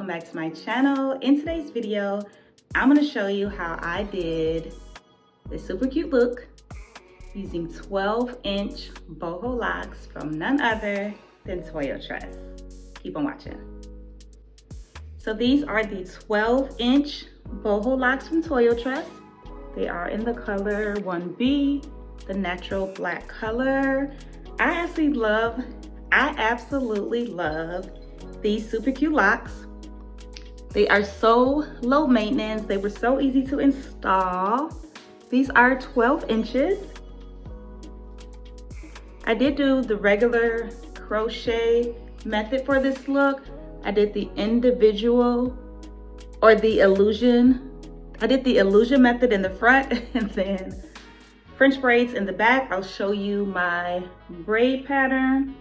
welcome back to my channel. In today's video, I'm going to show you how I did this super cute look using 12-inch boho locks from none other than Tress. Keep on watching. So these are the 12-inch boho locks from Tress. They are in the color 1B, the natural black color. I absolutely love these super cute locks. They are so low maintenance. They were so easy to install. These are 12 inches. I did do the regular crochet method for this look. I did the individual or the illusion. I did the illusion method in the front and then French braids in the back. I'll show you my braid pattern.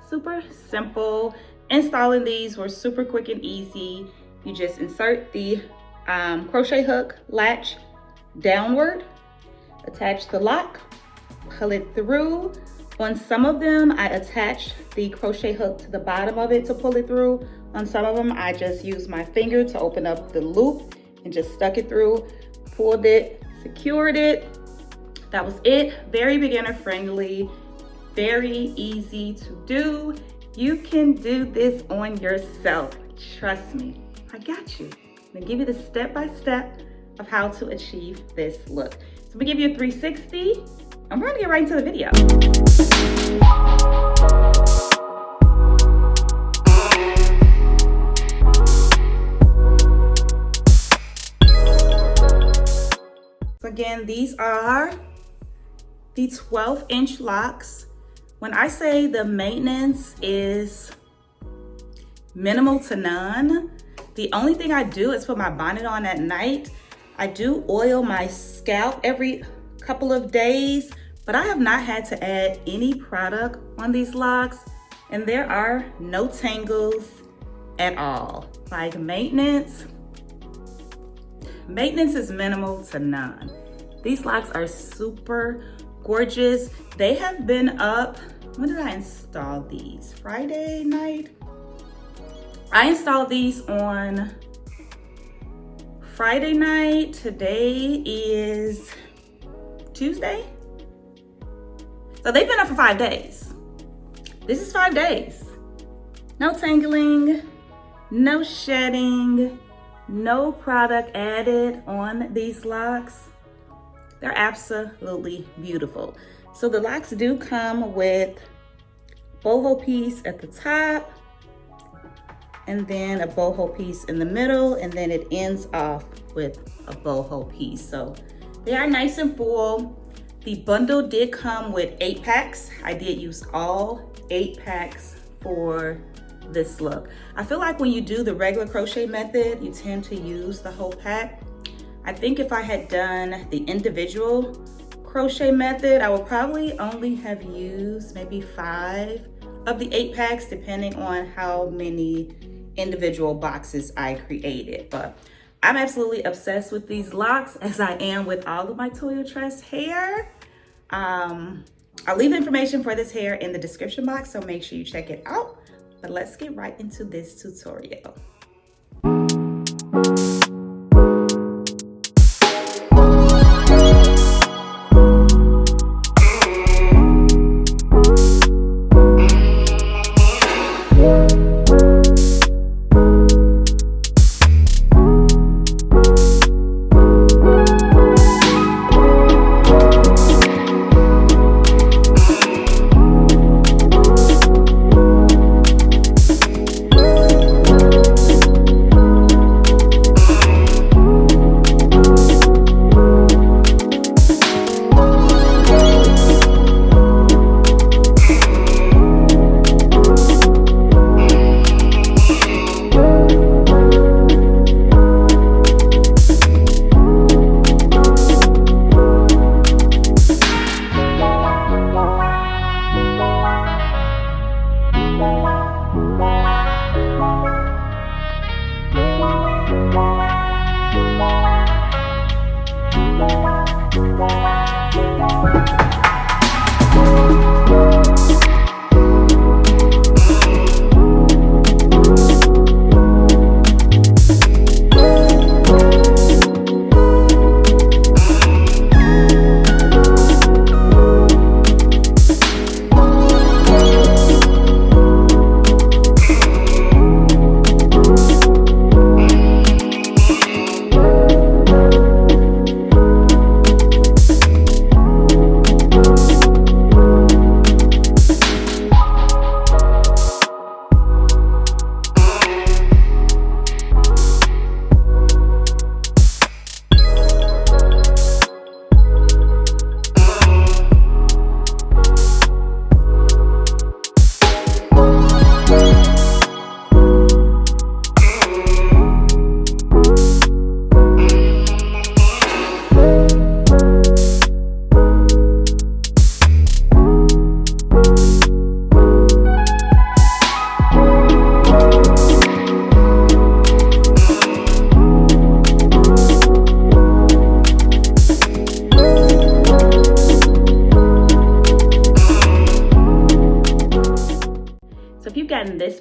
Super simple. Installing these were super quick and easy. You just insert the crochet hook latch downward, attach the lock, pull it through. On some of them, I attached the crochet hook to the bottom of it to pull it through. On some of them, I just used my finger to open up the loop and just stuck it through, pulled it, secured it. That was it. Very beginner friendly, very easy to do. You can do this on yourself. Trust me, I got you. I'm gonna give you the step-by-step of how to achieve this look. So we give you a 360. I'm gonna get right into the video. So again, these are the 12-inch locks. When I say the maintenance is minimal to none, the only thing I do is put my bonnet on at night. I do oil my scalp every couple of days, but I have not had to add any product on these locks, and there are no tangles at all. Like maintenance is minimal to none. These locks are super gorgeous. They have been up, when did I install these? Friday night? I installed these on Friday night. Today is Tuesday. So they've been up for 5 days. This is 5 days. No tangling, no shedding, no product added on these locks. They're absolutely beautiful. So the locks do come with boho piece at the top and then a boho piece in the middle, and then it ends off with a boho piece. So they are nice and full. The bundle did come with 8 packs. I did use all 8 packs for this look. I feel like when you do the regular crochet method, you tend to use the whole pack. I think if I had done the individual crochet method, I would probably only have used maybe 5 of the 8 packs, depending on how many individual boxes I created. But I'm absolutely obsessed with these locks, as I am with all of my Tress hair. I'll leave information for this hair in the description box, so make sure you check it out. But let's get right into this tutorial.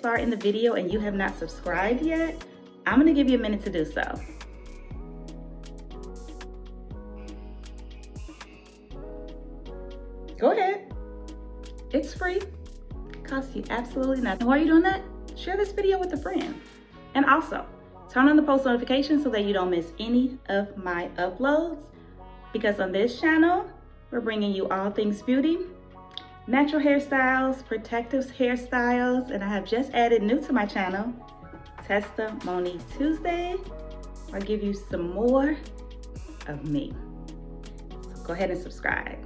far in the video and you have not subscribed yet, I'm gonna give you a minute to do so. Go ahead, it's free, it costs you absolutely nothing. While you're doing that, share this video with a friend. And also, turn on the post notifications so that you don't miss any of my uploads. Because on this channel, we're bringing you all things beauty, natural hairstyles, protective hairstyles, and I have just added new to my channel, Testimony Tuesday, where I give you some more of me. So go ahead and subscribe.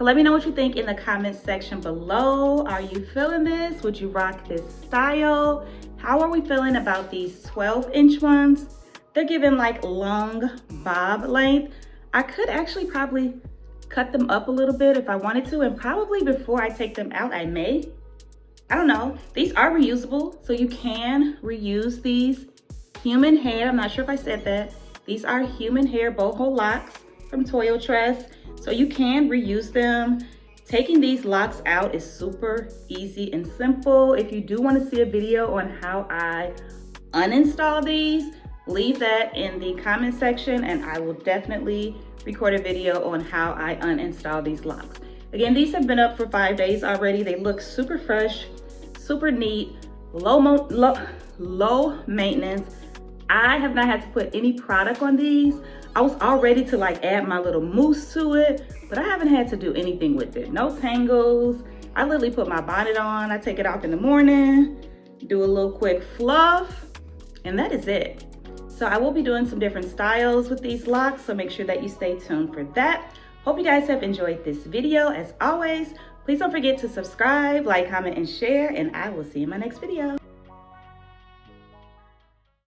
Let me know what you think in the comments section below. Are you feeling this? Would you rock this style? How are we feeling about these 12-inch ones? They're giving like long bob length. I could actually probably cut them up a little bit if I wanted to, and probably before I take them out, I may. I don't know. These are reusable, so you can reuse these. Human hair, I'm not sure if I said that. These are human hair Boho Locs from Toyo Tress. So you can reuse them. Taking these locks out is super easy and simple. If you do want to see a video on how I uninstall these, leave that in the comment section and I will definitely record a video on how I uninstall these locks. Again, these have been up for 5 days already. They look super fresh, super neat, low maintenance. I have not had to put any product on these. I was all ready to like add my little mousse to it, but I haven't had to do anything with it. No tangles. I literally put my bonnet on. I take it off in the morning, do a little quick fluff, and that is it. So I will be doing some different styles with these locks, so make sure that you stay tuned for that. Hope you guys have enjoyed this video. As always, please don't forget to subscribe, like, comment, and share, and I will see you in my next video.